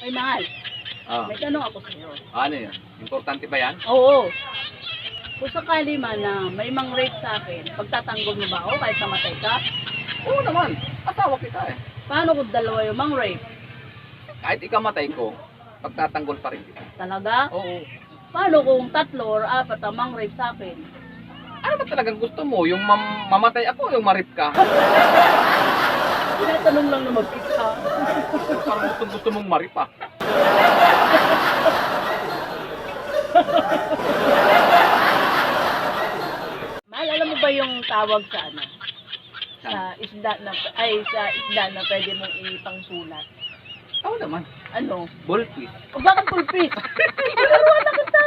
Ay, mahal. Ah, May tanong ako sa'yo. ano yan? Importante ba yan? Oo. Kung sakali man na may mang-rape sa akin, pagtatanggol mo ba ako kahit namatay ka? Oo naman. Asawa kita eh. Paano kung dalawa yung mang-rape? Kahit ikamatay ko, pagtatanggol pa rin kita. Talaga? Oo. Paano kung 3 or 4 ang mang-rape sa akin? Ano ba talagang gusto mo? Yung mamatay ako o yung marip ka? Tinatanong lang na mag-kita. Parang gusto mong marip ah. Mahal, alam mo ba yung tawag sa ano? Sa Saan? isda na, pwede mong ipangsulat? Oo naman. Ano? Bullfish. O bakit pulpis? Laruan na kita!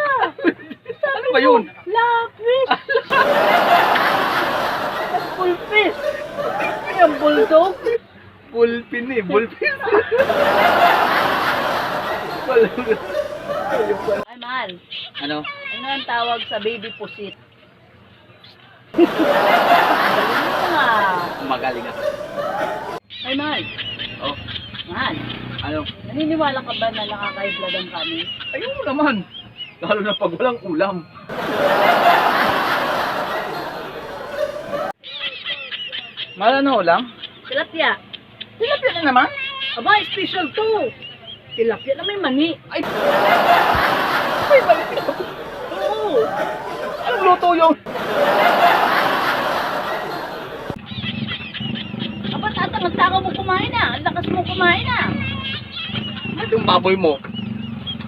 Ano ba yun? Lapis! Pulpis! Yung bulldog? Bullpin eh. Bullfish. Wala. Ay, mahal. Ano? Ano ang tawag sa baby pusit? Galing mo nga. Magaling ako. Ay, mahal. Oh, Mahal. ano? Naniniwala ka ba na nakaka-blood ang kami? Ayun naman. Lalo na pag walang ulam. Malano ulam? Tilapia. Tilapia na naman. Aba, special to. Tilapia na may mani. Ay! Ay, balik na. Oo. Anong luto yun? Aba, tatangag-takaw mo kumain na. Ang lakas mo kumain na. At yung baboy mo,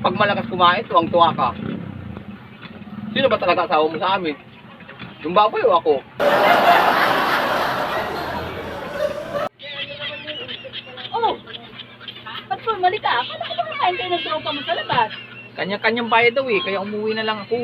pag malakas kumain, tuwang-tuwa ka. Sino ba talaga asawa mo sa amin? Yung baboy o ako? Oh! Ba't mali ka? Akala ko ba kakain kayo ng tropa mo sa labas? Kanya-kanyang bayad daw eh, kaya umuwi na lang ako.